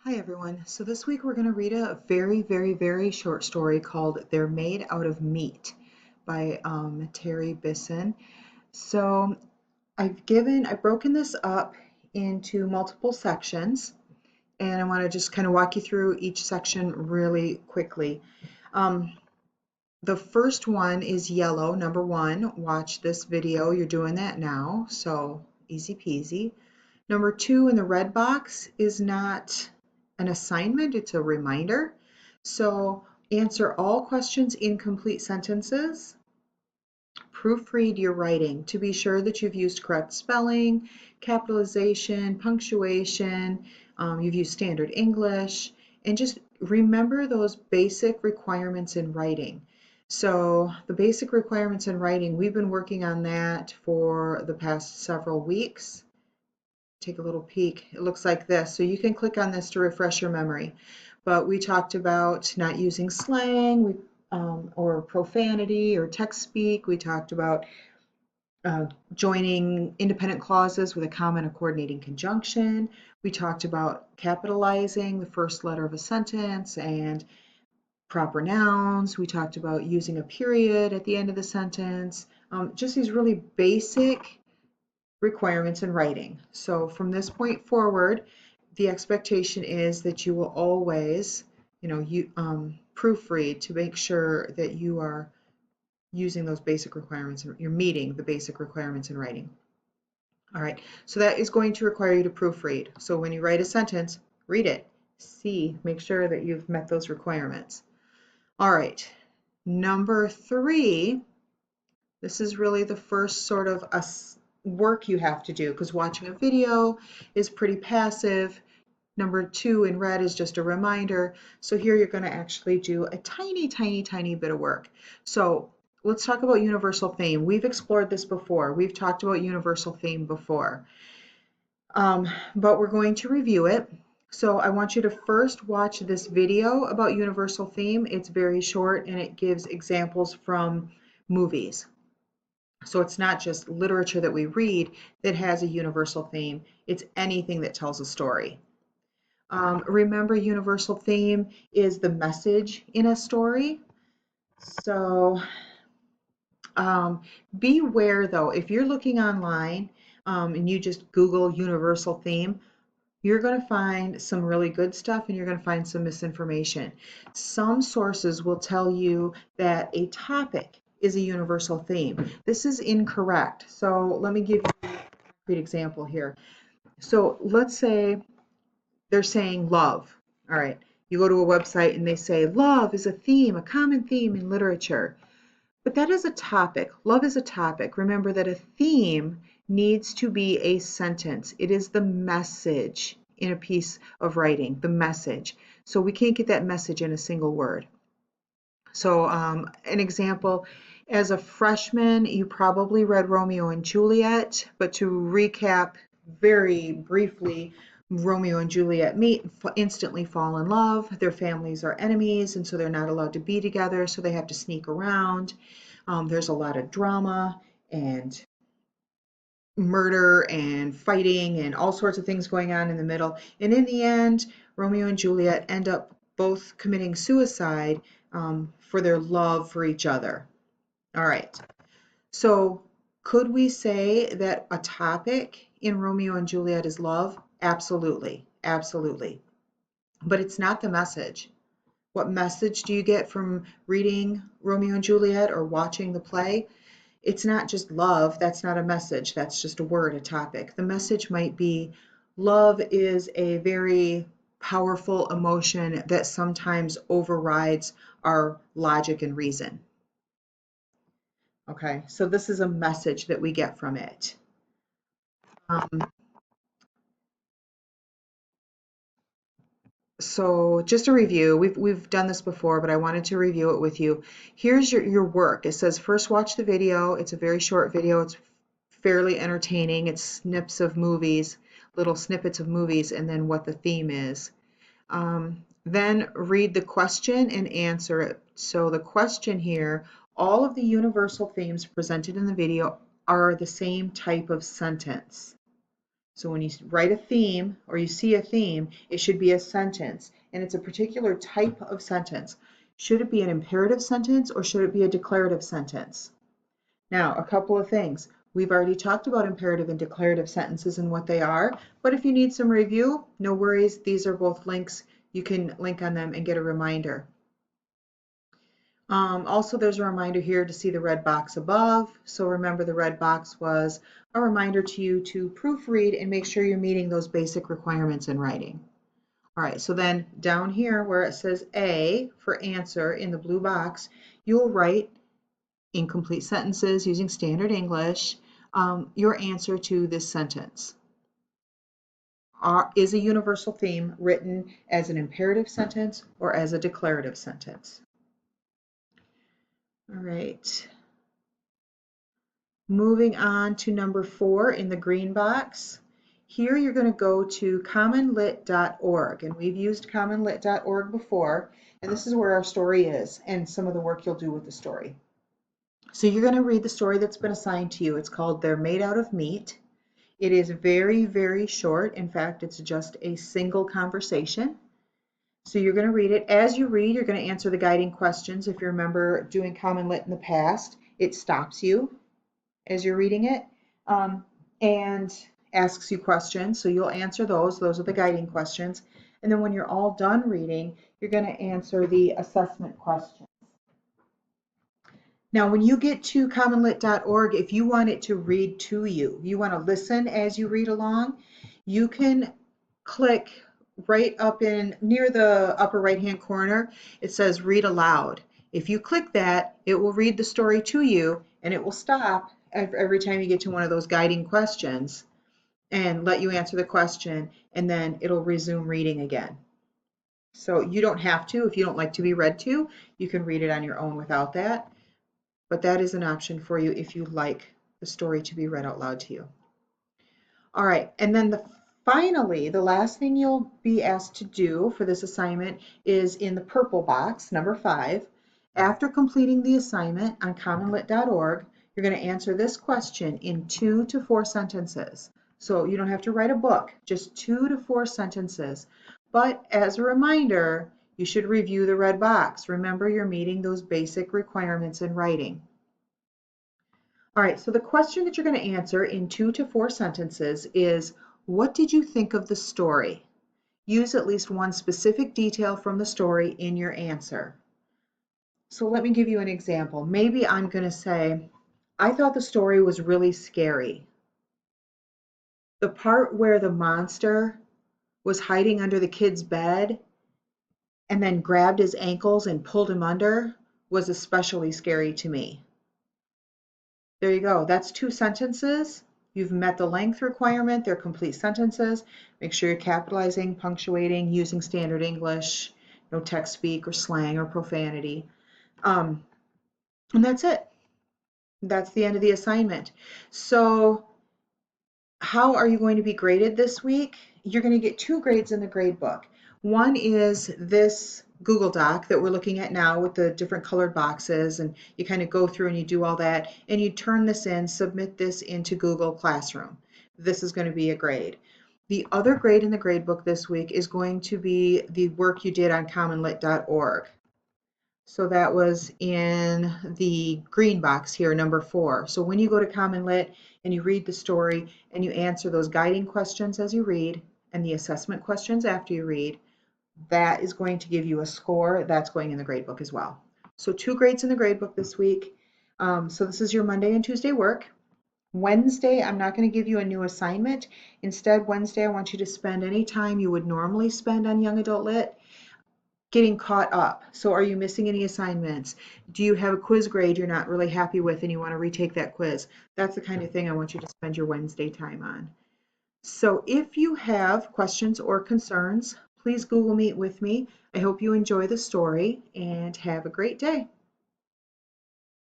Hi everyone. So this week we're going to read a very short story called They're Made Out of Meat by Terry Bisson. So I've broken this up into multiple sections and I want to just kind of walk you through each section really quickly. Um, the first one is yellow, number one. Watch this video. You're doing that now, so easy peasy. Number two in the red box is not an assignment, it's a reminder. So answer all questions in complete sentences. Proofread your writing to be sure that you've used correct spelling, capitalization, punctuation, you've used standard English, and just remember those basic requirements in writing. So the basic requirements in writing, we've been working on that for the past several weeks. Take a little peek. It looks like this. So you can click on this to refresh your memory. But we talked about not using slang or profanity or text speak. We talked about joining independent clauses with a comma and a coordinating conjunction. We talked about capitalizing the first letter of a sentence and proper nouns. We talked about using a period at the end of the sentence. Just these really basic requirements in writing. So from this point forward, the expectation is that you will always, proofread to make sure that you are using those basic requirements, you're meeting the basic requirements in writing. All right, so that is going to require you to proofread. So when you write a sentence, read it, make sure that you've met those requirements. All right, number three, this is really the first sort of work you have to do because watching a video is pretty passive. Number two in red is just a reminder. So here you're going to actually do a tiny bit of work. So let's talk about universal theme. We've explored this before. We've talked about universal theme before. But we're going to review it. So I want you to first watch this video about universal theme. It's very short and it gives examples from movies. So it's not just literature that we read that has a universal theme, it's anything that tells a story. Remember, universal theme is the message in a story. So beware though, if you're looking online and you just Google universal theme, you're going to find some really good stuff and you're going to find some misinformation. Some sources will tell you that a topic is a universal theme. This is incorrect. So let me give you a concrete example here. So let's say they're saying love. All right, you go to a website and they say love is a theme, a common theme in literature. But that is a topic. Love is a topic. Remember that a theme needs to be a sentence. It is the message in a piece of writing, the message. So we can't get that message in a single word. So an example, as a freshman, you probably read Romeo and Juliet, but to recap very briefly, Romeo and Juliet meet, instantly fall in love. Their families are enemies, and so they're not allowed to be together, so they have to sneak around. There's a lot of drama and murder and fighting and all sorts of things going on in the middle. And in the end, Romeo and Juliet end up both committing suicide for their love for each other. All right. So could we say that a topic in Romeo and Juliet is love? Absolutely. Absolutely. But it's not the message. What message do you get from reading Romeo and Juliet or watching the play? It's not just love. That's not a message. That's just a word, a topic. The message might be love is a very powerful emotion that sometimes overrides our logic and reason. Okay, so this is a message that we get from it. So just a review, we've done this before, but I wanted to review it with you. Here's your work. It says first watch the video. It's a very short video. It's fairly entertaining. It's snips of movies, little snippets of movies, and then what the theme is. Then read the question and answer it. So the question here, all of the universal themes presented in the video are the same type of sentence. So when you write a theme or you see a theme, it should be a sentence, and it's a particular type of sentence. Should it be an imperative sentence or should it be a declarative sentence? Now, a couple of things. We've already talked about imperative and declarative sentences and what they are, but if you need some review, no worries. These are both links. You can link on them and get a reminder. Also, there's a reminder here to see the red box above. So remember, the red box was a reminder to you to proofread and make sure you're meeting those basic requirements in writing. All right, so then down here where it says A for answer in the blue box, you'll write incomplete sentences using standard English, your answer to this sentence. Is a universal theme written as an imperative sentence or as a declarative sentence? All right. Moving on to number 4 in the green box. Here you're going to go to commonlit.org, and we've used commonlit.org before, and this is where our story is and some of the work you'll do with the story. So you're going to read the story that's been assigned to you. It's called They're Made Out of Meat. It is very, very short. In fact, it's just a single conversation. So you're going to read it. As you read, you're going to answer the guiding questions. If you remember doing Common Lit in the past, it stops you as you're reading it and asks you questions. So you'll answer those. Those are the guiding questions. And then when you're all done reading, you're going to answer the assessment questions. Now, when you get to commonlit.org, if you want it to read to you, you want to listen as you read along, you can click right up in near the upper right-hand corner. It says read aloud. If you click that, it will read the story to you, and it will stop every time you get to one of those guiding questions and let you answer the question, and then it'll resume reading again. So you don't have to. If you don't like to be read to, you can read it on your own without that. But that is an option for you if you like the story to be read out loud to you. All right, and then finally, the last thing you'll be asked to do for this assignment is in the purple box, number 5. After completing the assignment on commonlit.org, you're going to answer this question in 2 to 4 sentences. So you don't have to write a book, just 2 to 4 sentences. But as a reminder, you should review the red box. Remember, you're meeting those basic requirements in writing. All right, so the question that you're going to answer in 2 to 4 sentences is, what did you think of the story? Use at least one specific detail from the story in your answer. So let me give you an example. Maybe I'm going to say, I thought the story was really scary. The part where the monster was hiding under the kid's bed and then grabbed his ankles and pulled him under was especially scary to me. There you go. That's 2 sentences. You've met the length requirement. They're complete sentences. Make sure you're capitalizing, punctuating, using standard English, no text speak or slang or profanity. And that's it. That's the end of the assignment. So how are you going to be graded this week? You're going to get 2 grades in the grade book. One is this Google Doc that we're looking at now with the different colored boxes, and you kind of go through and you do all that, and you turn this in, submit this into Google Classroom. This is going to be a grade. The other grade in the grade book this week is going to be the work you did on commonlit.org. So that was in the green box here, number 4. So when you go to Common Lit and you read the story and you answer those guiding questions as you read and the assessment questions after you read, that is going to give you a score. That's going in the grade book as well. So 2 grades in the grade book this week. So this is your Monday and Tuesday work. Wednesday, I'm not going to give you a new assignment. Instead, Wednesday, I want you to spend any time you would normally spend on Young Adult Lit getting caught up. So are you missing any assignments? Do you have a quiz grade you're not really happy with and you want to retake that quiz? That's the kind of thing I want you to spend your Wednesday time on. So if you have questions or concerns, please Google Meet with me. I hope you enjoy the story and have a great day.